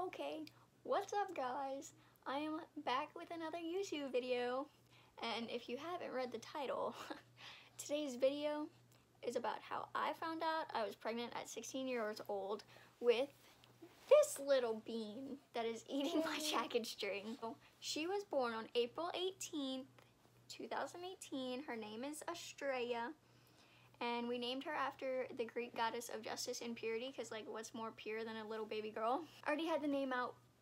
Okay, what's up guys? I am back with another YouTube video, and if you haven't read the title, today's video is about how I found out I was pregnant at 16 years old with this little bean that is eating my jacket string. She was born on April 18th, 2018. Her name is Astraea. And we named her after the Greek goddess of justice and purity, because like what's more pure than a little baby girl? I already had the name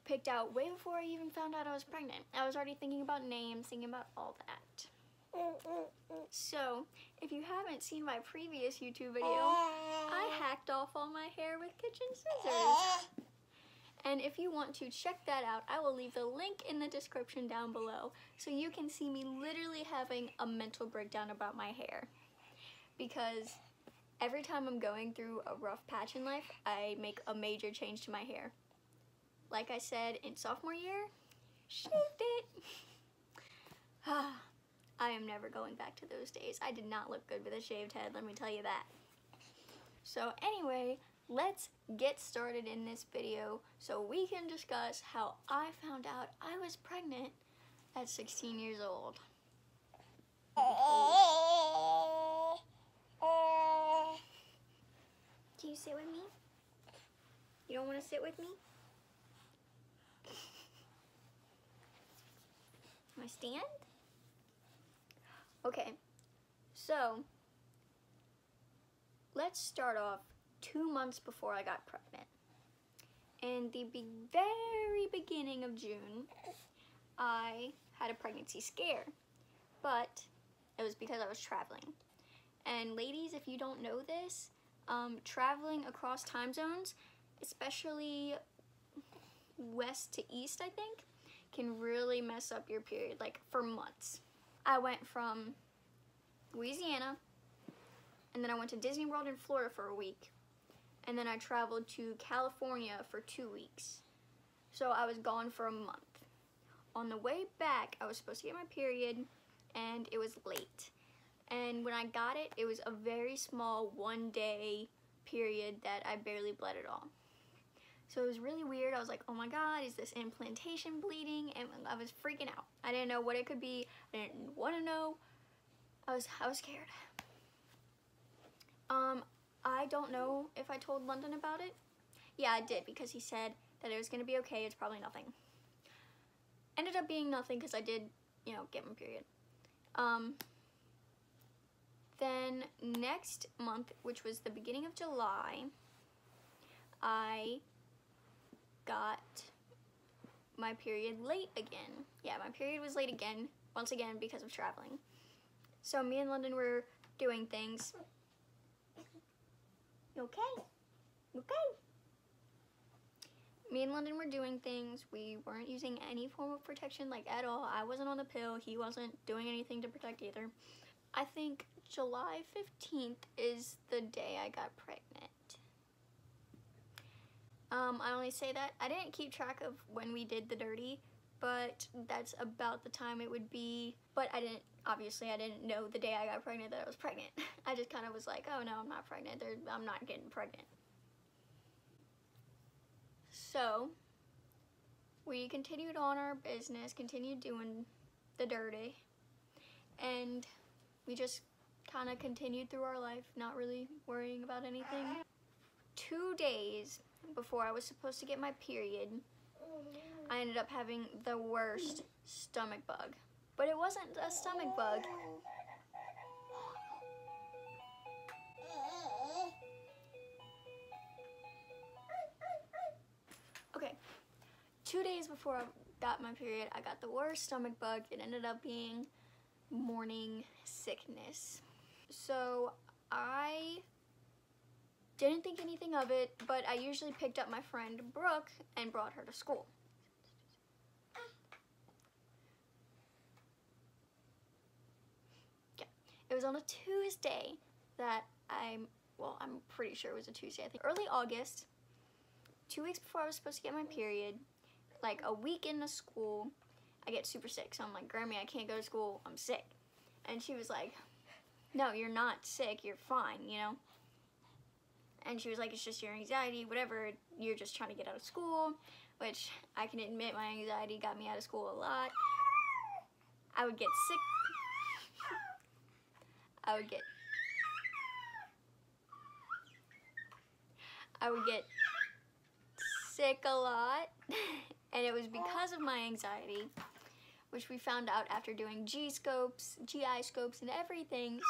picked out way before I even found out I was pregnant. I was already thinking about names, thinking about all that. So, if you haven't seen my previous YouTube video, I hacked off all my hair with kitchen scissors. And if you want to check that out, I will leave the link in the description down below so you can see me literally having a mental breakdown about my hair. Because every time I'm going through a rough patch in life, I make a major change to my hair. Like I said in sophomore year, shaved it. I am never going back to those days. I did not look good with a shaved head, let me tell you that. So anyway, let's get started in this video so we can discuss how I found out I was pregnant at 16 years old. Can you sit with me? You don't want to sit with me? Can I stand? Okay, so let's start off 2 months before I got pregnant. In the very beginning of June, I had a pregnancy scare, but it was because I was traveling. And ladies, if you don't know this, traveling across time zones, especially west to east, I think, can really mess up your period, like for months. I went from Louisiana, and then I went to Disney World in Florida for a week, and then I traveled to California for 2 weeks. So I was gone for a month. On the way back, I was supposed to get my period, and it was late. And when I got it, it was a very small 1-day period that I barely bled at all. So it was really weird. I was like, oh my God, is this implantation bleeding? And I was freaking out. I didn't know what it could be. I didn't want to know. I was scared. I don't know if I told London about it. Yeah, I did, because he said that it was going to be okay. It's probably nothing. Ended up being nothing because I did, get my period. Then next month, which was the beginning of July, I got my period late again. Yeah, my period was late again, once again because of traveling. So me and London were doing things. You okay? Okay. Me and London were doing things. We weren't using any form of protection, like at all. I wasn't on the pill. He wasn't doing anything to protect either. I think July 15th is the day I got pregnant. I only say that. I didn't keep track of when we did the dirty, but that's about the time it would be. But obviously I didn't know the day I got pregnant that I was pregnant. I just kind of was like, oh no, I'm not pregnant. I'm not getting pregnant. So we continued on our business, continued doing the dirty, and we just kind of continued through our life, not really worrying about anything. 2 days before I was supposed to get my period, I ended up having the worst stomach bug. But it wasn't a stomach bug. Okay, 2 days before I got my period, I got the worst stomach bug. It ended up being morning sickness. So I didn't think anything of it, but I usually picked up my friend Brooke and brought her to school. Yeah, it was on a Tuesday that I'm pretty sure it was a Tuesday. I think early August, 2 weeks before I was supposed to get my period, like a week into school, I get super sick. So I'm like, Grammy, I can't go to school, I'm sick. And she was like, no, you're not sick, you're fine, And she was like, it's just your anxiety, whatever, you're just trying to get out of school, which I can admit my anxiety got me out of school a lot. I would get sick. I would get sick a lot, and it was because of my anxiety, which we found out after doing GI scopes, and everything.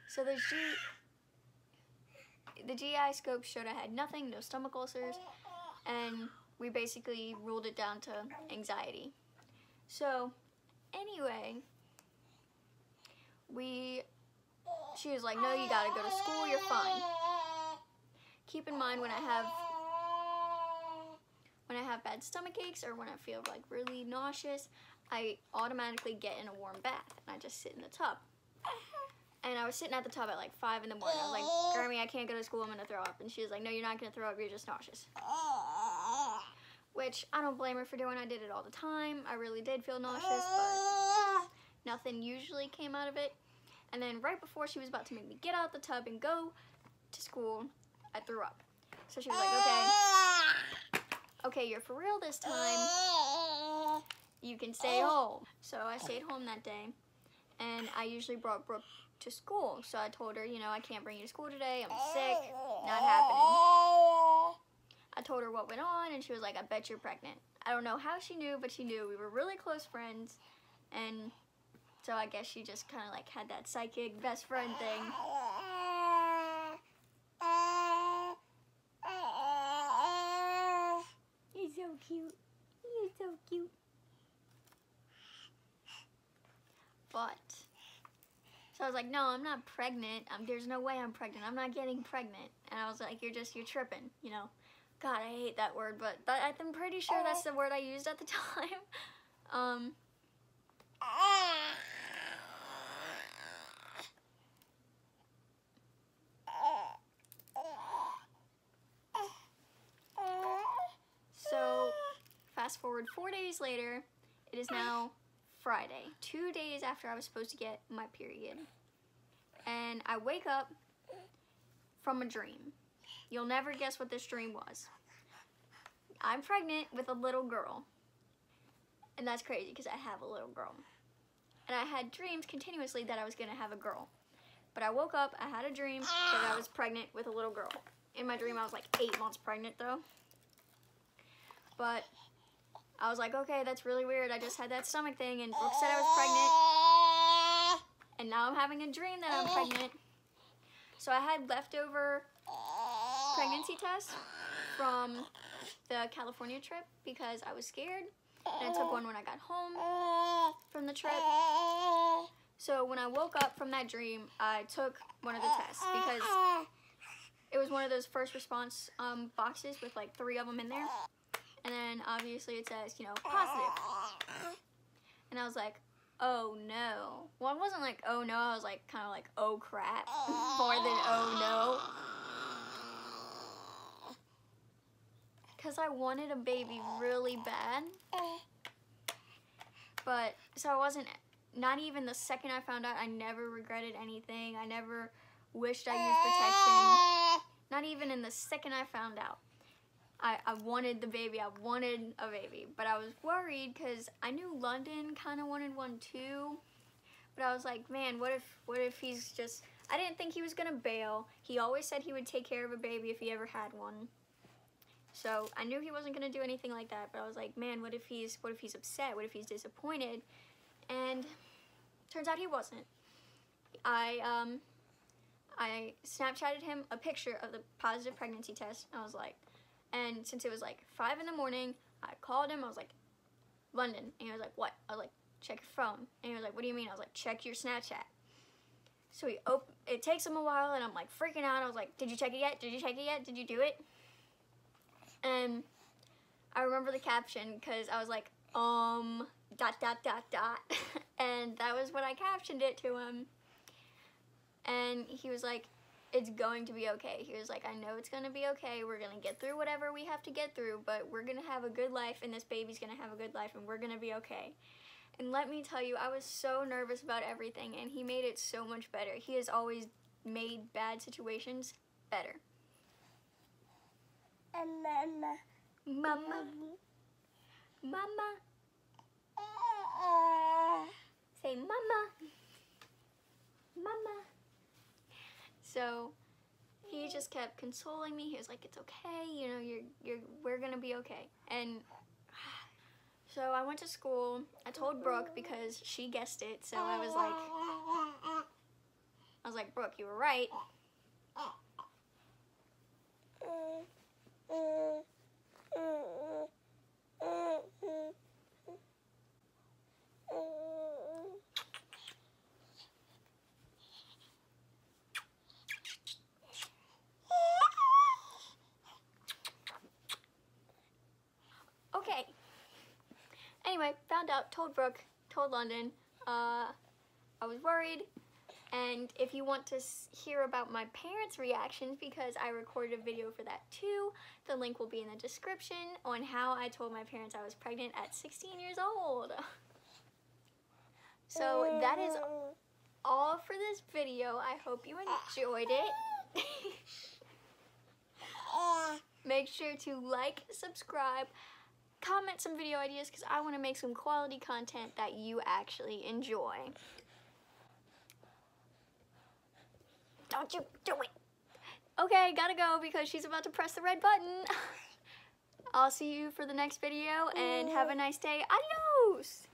So the GI scope showed I had nothing, no stomach ulcers, and we basically ruled it down to anxiety. So anyway, she was like, no, you gotta go to school, you're fine. Keep in mind, when I have bad stomach aches or when I feel like really nauseous, I automatically get in a warm bath and I just sit in the tub. And I was sitting at the tub at like 5 in the morning. I was like, Grammy, I can't go to school, I'm gonna throw up. And she was like, no, you're not gonna throw up, you're just nauseous. Which I don't blame her for doing. I did it all the time. I really did feel nauseous, but nothing usually came out of it. And then right before she was about to make me get out the tub and go to school, I threw up. So she was like, okay, you're for real this time. You can stay home. So I stayed home that day, and I usually brought Brooke to school. So I told her, you know, I can't bring you to school today. I'm sick. Not happening. I told her what went on, and she was like, I bet you're pregnant. I don't know how she knew, but she knew. We were really close friends, and so I guess she just kind of like had that psychic best friend thing. He's so cute. He's so cute. But, so I was like, no, I'm not pregnant. There's no way I'm pregnant. I'm not getting pregnant. And I was like, you're tripping, you know. God, I hate that word, but I'm pretty sure that's the word I used at the time. So, fast forward 4 days later, it is now Friday, 2 days after I was supposed to get my period. And I wake up from a dream. You'll never guess what this dream was. I'm pregnant with a little girl. And that's crazy because I have a little girl. And I had dreams continuously that I was going to have a girl. But I woke up, I had a dream that I was pregnant with a little girl. In my dream, I was like 8 months pregnant though. But I was like, okay, that's really weird. I just had that stomach thing, and Brooke said I was pregnant. And now I'm having a dream that I'm pregnant. So I had leftover pregnancy tests from the California trip because I was scared. And I took one when I got home from the trip. So when I woke up from that dream, I took one of the tests because it was one of those first response boxes with like 3 of them in there. And then obviously it says, you know, positive. And I was like, oh no. Well, it wasn't like, oh no, I was like, kind of like, oh crap, more than oh no. Because I wanted a baby really bad. But, so I wasn't, not even the second I found out, I never regretted anything. I never wished I used protection. Not even in the second I found out. I wanted the baby. I wanted a baby. But I was worried because I knew London kind of wanted one too. But I was like, man, what if he's just, I didn't think he was going to bail. He always said he would take care of a baby if he ever had one. So I knew he wasn't going to do anything like that. But I was like, man, what if he's upset? What if he's disappointed? And turns out he wasn't. I Snapchatted him a picture of the positive pregnancy test. I was like, and since it was like 5 in the morning, I called him. I was like, London. And he was like, what? I was like, check your phone. And he was like, what do you mean? I was like, check your Snapchat. So it takes him a while, and I'm like freaking out. I was like, did you check it yet? Did you check it yet? Did you do it? And I remember the caption because I was like, ... And that was when I captioned it to him. And he was like, it's going to be okay. He was like, I know it's going to be okay. We're going to get through whatever we have to get through, but we're going to have a good life, and this baby's going to have a good life, and we're going to be okay. And let me tell you, I was so nervous about everything, and he made it so much better. He has always made bad situations better. Mama. Mama. Say mama. Mama. So he just kept consoling me. He was like, "It's okay, you know, we're gonna be okay." And so I went to school. I told Brooke because she guessed it. So I was like, "Brooke, you were right." Okay. Anyway, found out, told Brooke, told London. I was worried. And if you want to hear about my parents' reactions, because I recorded a video for that too, the link will be in the description on how I told my parents I was pregnant at 16 years old. So that is all for this video. I hope you enjoyed it. Make sure to like, subscribe, comment some video ideas, because I want to make some quality content that you actually enjoy. Don't you do it. Okay, gotta go because she's about to press the red button. I'll see you for the next video and have a nice day. Adios!